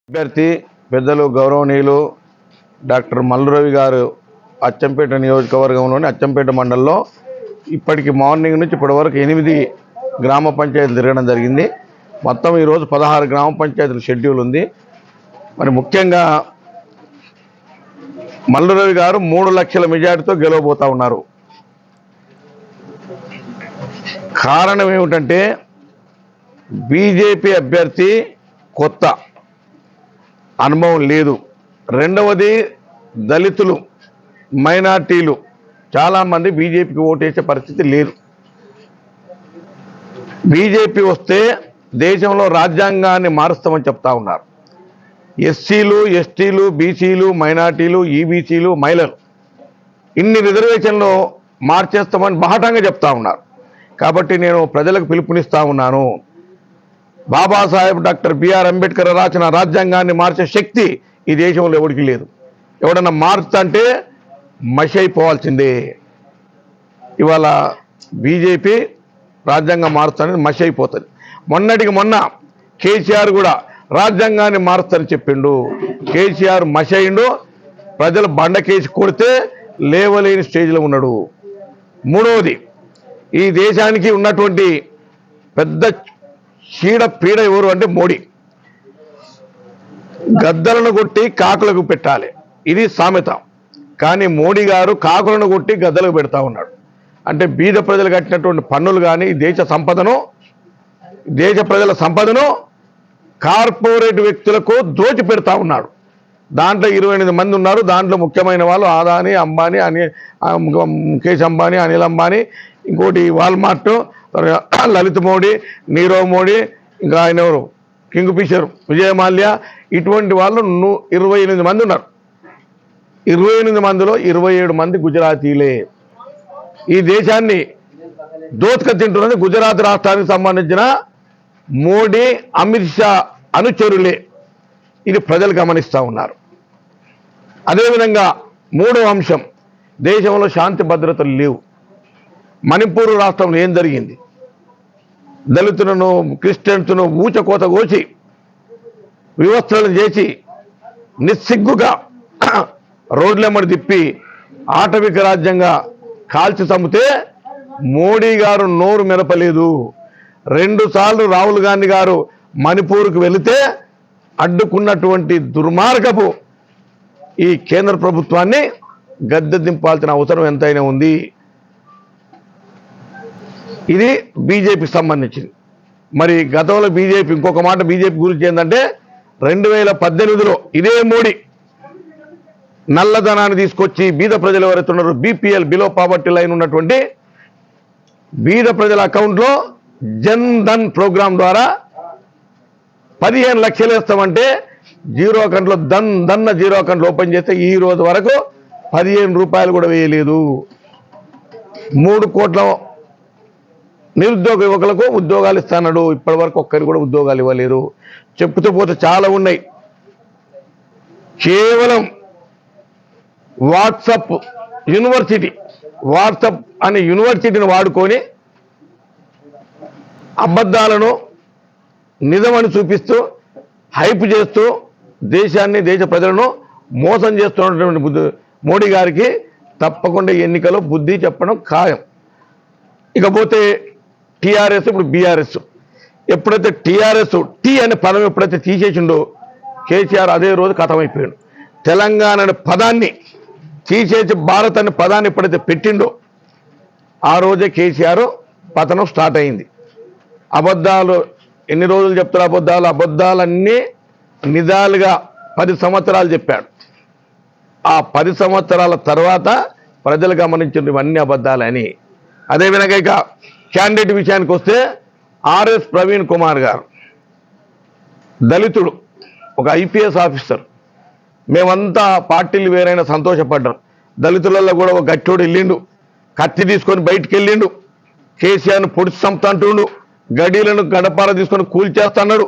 అభ్యర్థి పెద్దలు గౌరవనీయులు డాక్టర్ మల్లురవి గారు అచ్చంపేట నియోజకవర్గంలోని అచ్చంపేట మండలంలో ఇప్పటికి మార్నింగ్ నుంచి ఇప్పటి వరకు 8 గ్రామ పంచాయతీలు తిరగడం జరిగింది. మొత్తం ఈరోజు 16 గ్రామ పంచాయతీల షెడ్యూల్ ఉంది. మరి ముఖ్యంగా మల్లురవి గారు 3 లక్షల మెజార్టీతో గెలవబోతా ఉన్నారు. కారణం ఏమిటంటే బీజేపీ అభ్యర్థి కొత్త, అనుభవం లేదు. రెండవది దళితులు, మైనార్టీలు చాలామంది బీజేపీకి ఓటేసే పరిస్థితి లేదు. బీజేపీ వస్తే దేశంలో రాజ్యాంగాన్ని మారుస్తామని చెప్తా ఉన్నారు. ఎస్సీలు, ఎస్టీలు, బీసీలు, మైనార్టీలు, ఈబీసీలు, మహిళలు ఇన్ని రిజర్వేషన్లు మార్చేస్తామని బాహటంగా చెప్తా ఉన్నారు. కాబట్టి నేను ప్రజలకు పిలుపునిస్తా ఉన్నాను. బాబాసాహెబ్ డాక్టర్ బిఆర్ అంబేద్కర్ రాసిన రాజ్యాంగాన్ని మార్చే శక్తి ఈ దేశంలో ఎవరికి లేదు. ఎవడన్నా మార్చుతంటే మషి అయిపోవాల్సిందే. ఇవాళ బీజేపీ రాజ్యాంగం మారుస్తానని మషి అయిపోతుంది. మొన్నటికి మొన్న కేసీఆర్ కూడా రాజ్యాంగాన్ని మారుస్తానని చెప్పిండు. కేసీఆర్ మషి అయిండు. ప్రజలు బండకేసి కొడితే లేవలేని స్టేజ్లో ఉన్నాడు. మూడవది, ఈ దేశానికి ఉన్నటువంటి పెద్ద చీడ పీడ ఎవరు అంటే మోడీ. గద్దలను కొట్టి కాకులకు పెట్టాలి, ఇది సామెత. కానీ మోడీ గారు కాకులను కొట్టి గద్దలకు పెడతా ఉన్నాడు. అంటే బీద ప్రజలు కట్టినటువంటి పన్నులు కానీ దేశ ప్రజల సంపదను కార్పొరేట్ వ్యక్తులకు దోచి పెడతా ఉన్నాడు. దాంట్లో 28 మంది ఉన్నారు. దాంట్లో ముఖ్యమైన వాళ్ళు ఆదాని, అంబానీ, ముఖేష్ అంబానీ, అనిల్ అంబానీ, ఇంకోటి వాల్మార్ట్, లలిత్ మోడీ, నీరవ్ మోడీ, ఇంకా ఆయన ఎవరు కింగ్ ఫిషర్ విజయ్ మాల్యా, ఇటువంటి వాళ్ళు 28 మంది ఉన్నారు. 28 మందిలో 27 మంది గుజరాతీలే. ఈ దేశాన్ని దోచుక తింటున్నది గుజరాత్ రాష్ట్రానికి సంబంధించిన మోడీ, అమిత్ షా అనుచరులే. ఇది ప్రజలు గమనిస్తూ ఉన్నారు. అదేవిధంగా మూడవ అంశం, దేశంలో శాంతి భద్రతలు లేవు. మణిపూర్ రాష్ట్రంలో ఏం జరిగింది? దళితులను, క్రిస్టియన్స్ను ఊచకోత కోసి వివస్థలను చేసి నిస్సిగ్గుగా రోడ్లెమ్మడి తిప్పి ఆటవిక రాజ్యంగా కాల్చి చంపితే మోడీ గారు నోరు మెరపలేదు. 2 సార్లు రాహుల్ గాంధీ గారు మణిపూర్కు వెళితే అడ్డుకున్నటువంటి దుర్మార్గపు ఈ కేంద్ర ప్రభుత్వాన్ని గద్దె దింపాల్సిన అవసరం ఎంతైనా ఉంది. ఇది బీజేపీకి సంబంధించింది. మరి గతంలో బీజేపీ ఇంకొక మాట బీజేపీ గురించి ఏంటంటే 2018లో ఇదే మోడీ నల్లధనాన్ని తీసుకొచ్చి బీద ప్రజలు ఎవరైతే ఉన్నారో బీపీఎల్, బిలో పావర్టీ లైన్ ఉన్నటువంటి బీద ప్రజల అకౌంట్లో జన్ ధన్ ప్రోగ్రాం ద్వారా 15 లక్షలు వేస్తామంటే జీరో అకౌంట్లో దన్న జీరో అకౌంట్లు ఓపెన్ చేస్తే ఈ రోజు వరకు 15 రూపాయలు కూడా వేయలేదు. 3 కోట్ల నిరుద్యోగ యువకులకు ఉద్యోగాలు ఇస్తాడు. ఇప్పటి వరకు ఒక్కరికి కూడా ఉద్యోగాలు ఇవ్వలేరు. చెప్పుతూ పోతే చాలా ఉన్నాయి. కేవలం వాట్సాప్ అనే యూనివర్సిటీని వాడుకొని అబద్ధాలను నిజమని చూపిస్తూ హైప్ చేస్తూ దేశాన్ని, దేశ ప్రజలను మోసం చేస్తున్నటువంటి మోడీ గారికి తప్పకుండా ఎన్నికలో బుద్ధి చెప్పడం ఖాయం. ఇకపోతే టీఆర్ఎస్, ఇప్పుడు బీఆర్ఎస్. ఎప్పుడైతే టీఆర్ఎస్ టీ అనే పదం ఎప్పుడైతే తీసేసిండో కేసీఆర్ అదే రోజు ఖతమైపోయాడు. తెలంగాణ అనే పదాన్ని తీసేసి భారత్ అనే పదాన్ని ఎప్పుడైతే పెట్టిండో ఆ రోజే కేసీఆర్ పతనం స్టార్ట్ అయింది. అబద్ధాలు ఎన్ని రోజులు చెప్తారు? అబద్ధాలన్నీ నిజాలుగా 10 సంవత్సరాలు చెప్పాడు. ఆ 10 సంవత్సరాల తర్వాత ప్రజలు గమనించిన ఇవన్నీ అబద్ధాలని. అదేవిధంగా ఇక క్యాండిడేట్ విషయానికి వస్తే ఆర్ఎస్ ప్రవీణ్ కుమార్ గారు దళితుడు, ఒక ఐపీఎస్ ఆఫీసర్. మేమంతా పార్టీలు వేరైనా సంతోషపడ్డాం. దళితులలో కూడా ఒక గట్టోడు వెళ్ళిండు, కత్తి తీసుకొని బయటికి వెళ్ళిండు, కేసీఆర్ను పొడిచి చంపుతుంటుండు, గడీలను గడపార తీసుకొని కూల్చేస్తున్నాడు.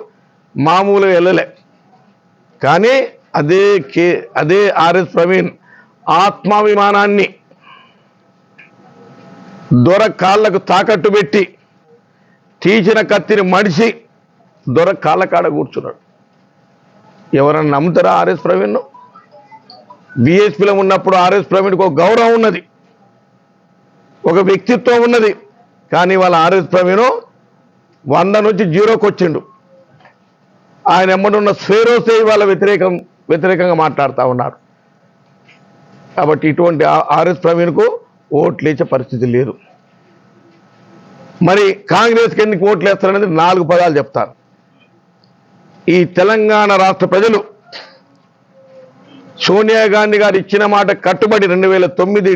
మామూలుగా వెళ్ళలే. కానీ అదే ఆర్ఎస్ ప్రవీణ్ ఆత్మాభిమానాన్ని దొర కాళ్లకు తాకట్టు పెట్టి తీసిన కత్తిని మడిచి దొర కాళ్ళ కాడ కూర్చున్నాడు. ఎవరన్నా నమ్ముతారా ఆర్ఎస్ ప్రవీణ్? బీఎస్పీలో ఉన్నప్పుడు ఆర్ఎస్ ప్రవీణ్కి ఒక గౌరవం ఉన్నది, ఒక వ్యక్తిత్వం ఉన్నది. కానీ వాళ్ళ ఆర్ఎస్ ప్రవీణ్ 100 నుంచి 0కి వచ్చిండు. ఆయన ఎమ్మడున్న స్వేరోసే వాళ్ళ వ్యతిరేకంగా మాట్లాడుతూ ఉన్నారు. కాబట్టి ఇటువంటి ఆర్ఎస్ ప్రవీణ్కు ఓట్లు వేసే పరిస్థితి లేదు. మరి కాంగ్రెస్కి ఎందుకు ఓట్లు వేస్తారనేది 4 పదాలు చెప్తారు. ఈ తెలంగాణ రాష్ట్ర ప్రజలు సోనియా గాంధీ గారు ఇచ్చిన మాట కట్టుబడి 2009